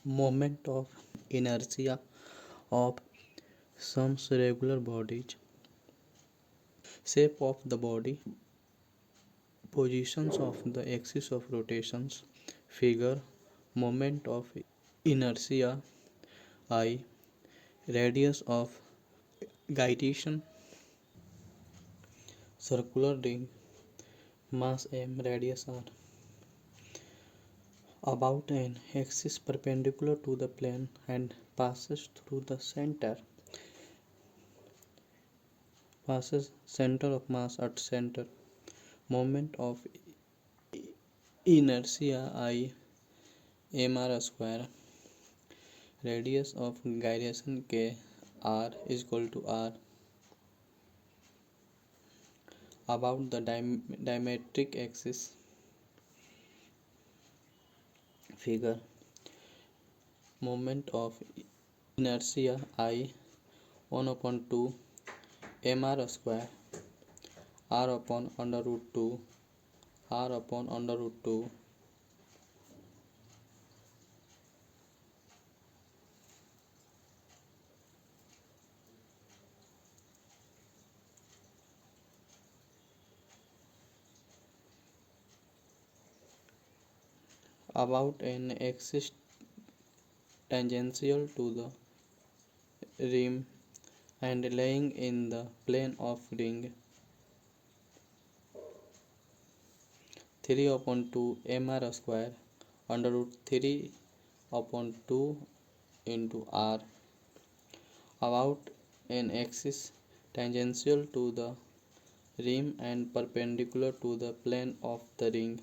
moment of inertia of some regular bodies, shape of the body, positions of the axis of rotations, figure, moment of inertia I, radius of gyration, circular ring, mass m, radius r, about an axis perpendicular to the plane and passes through the center of mass at center, moment of inertia I, mr square, radius of gyration k, r is equal to r, about the diametric axis, figure, moment of inertia I, 1 upon 2 mr square, r upon under root 2, r upon under root 2, about an axis tangential to the rim and lying in the plane of ring, 3 upon 2 mr square under root 3 upon 2 into r, about an axis tangential to the rim and perpendicular to the plane of the ring,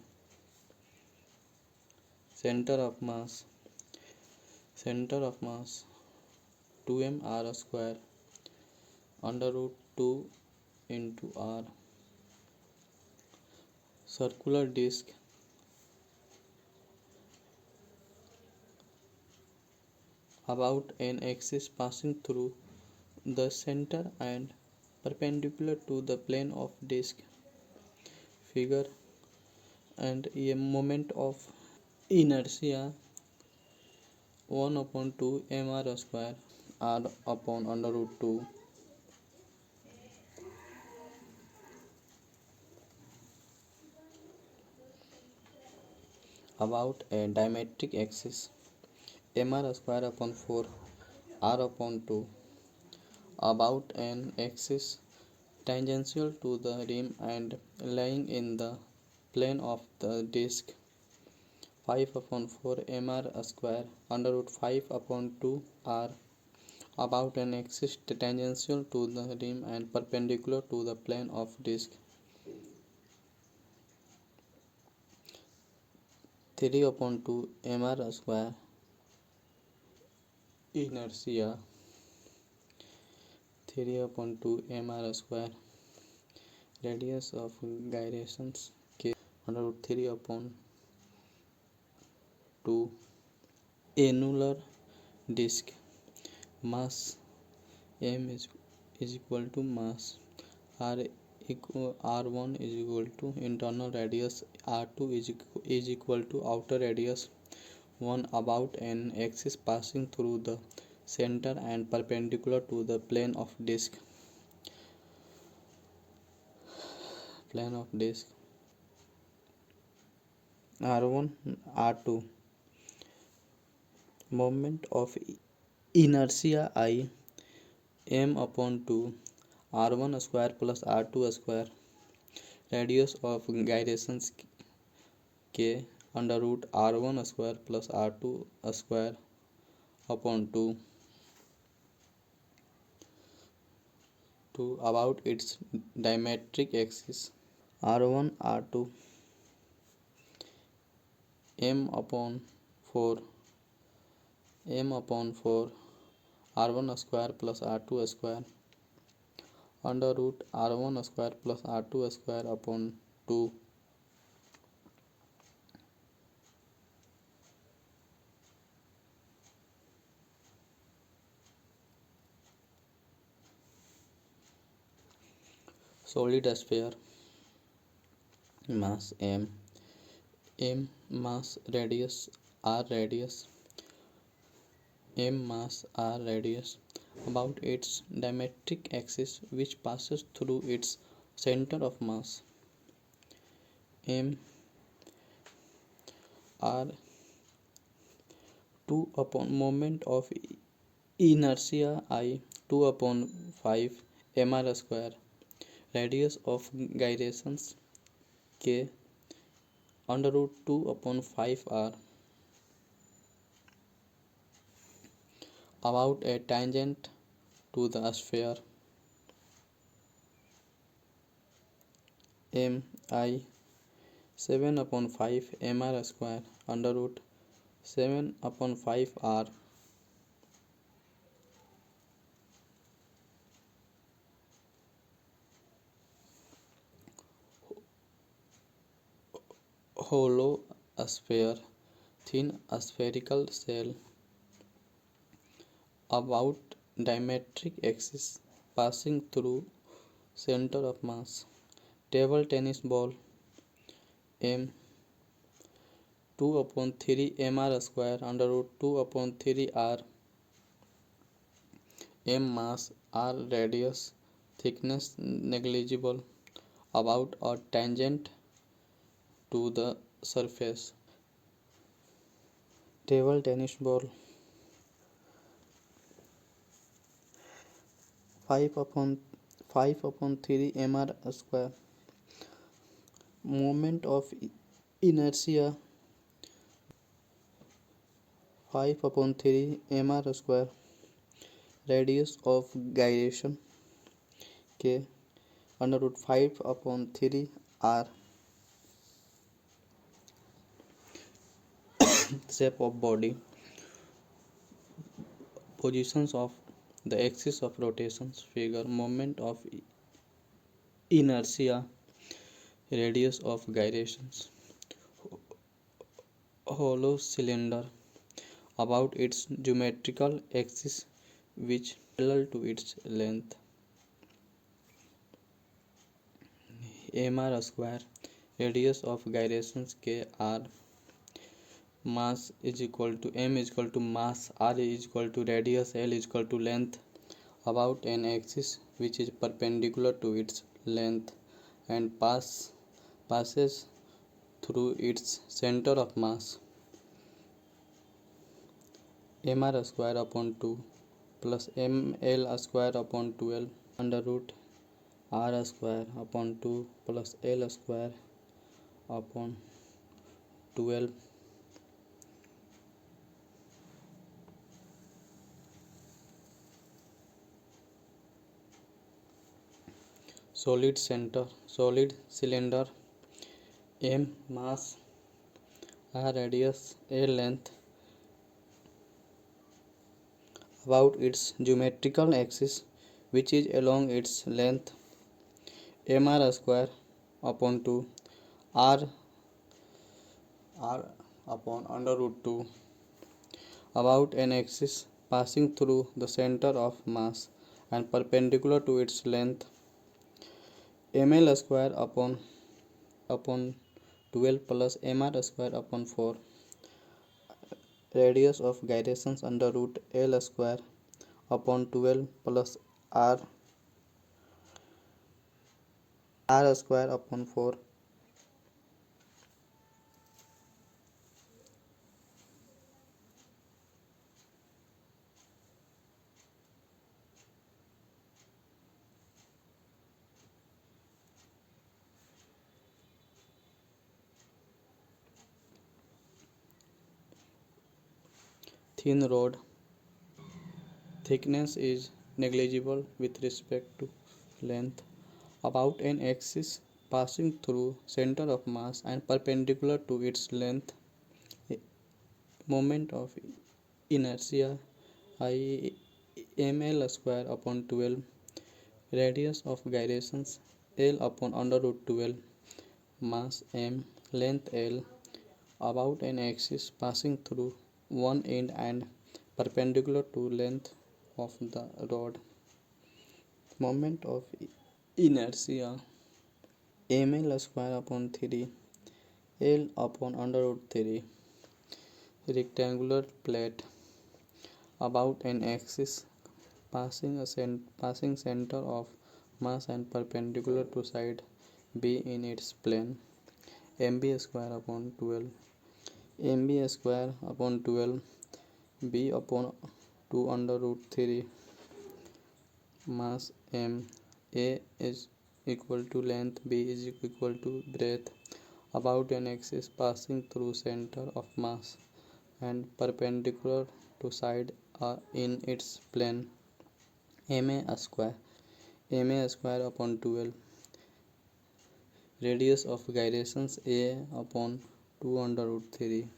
center of mass 2m r square under root 2 into r, circular disc about an axis passing through the center and perpendicular to the plane of disc, figure, and a moment of inertia 1 upon 2 mr square r upon under root 2, about a diametric axis mr square upon 4 r upon 2, about an axis tangential to the rim and lying in the plane of the disc, 5 upon 4 mr square under root 5 upon 2 r, about an axis tangential to the rim and perpendicular to the plane of disc, 3 upon 2 mr square, inertia 3 upon 2 mr square, radius of gyrations k under root 3 upon 2, annular disc, mass m is equal to mass r1 is equal to internal radius, r2 is equal to outer radius 1, about an axis passing through the center and perpendicular to the plane of disc, r1 r2, moment of inertia I, m upon 2 r1 square plus r2 square, radius of gyrations k under root r1 square plus r2 square upon 2 to about its diametric axis, r1 r2, m upon 4 r1 square plus r2 square under root r1 square plus r2 square upon 2, solid sphere, mass m, mass, radius r, radius m mass r radius about its diametric axis which passes through its center of mass. M r 2 upon moment of inertia I 2 upon 5 mr square radius of gyrations k under root 2 upon 5 r about a tangent to the sphere. M I 7 upon 5 mr square under root 7 upon 5 r hollow sphere thin spherical shell about diametric axis passing through center of mass. Table tennis ball m 2 upon 3 mr square under root 2 upon 3 r m mass r radius thickness negligible about or tangent to the surface. Table tennis ball 5 upon 3 mr square moment of inertia 5 upon 3 mr square radius of gyration k under root 5 upon 3 r shape of body positions of the axis of rotations figure moment of inertia radius of gyrations hollow cylinder about its geometrical axis which parallel to its length. mr square radius of gyrations k r mass is equal to m is equal to mass r is equal to radius l is equal to length about an axis which is perpendicular to its length and passes through its center of mass. mr square upon 2 plus ml square upon 12 under root r square upon 2 plus l square upon 12 solid cylinder m mass r radius a length about its geometrical axis which is along its length mr square upon 2 r upon under root 2 about an axis passing through the center of mass and perpendicular to its length ml square upon 12 plus mr square upon 4 radius of gyrations under root l square upon 12 plus r square upon 4 thin rod thickness is negligible with respect to length about an axis passing through center of mass and perpendicular to its length moment of inertia I ml square upon 12 radius of gyrations l upon under root 12 mass m length l about an axis passing through one end and perpendicular to length of the rod moment of inertia ml square upon 3 l upon under root 3 rectangular plate about an axis passing center of mass and perpendicular to side B in its plane. mb square upon 12 mb square upon 12 b upon 2 under root 3 mass m. A is equal to length, b is equal to breadth about an axis passing through center of mass and perpendicular to side in its plane. ma square upon 12 radius of gyrations a upon 2 under root 3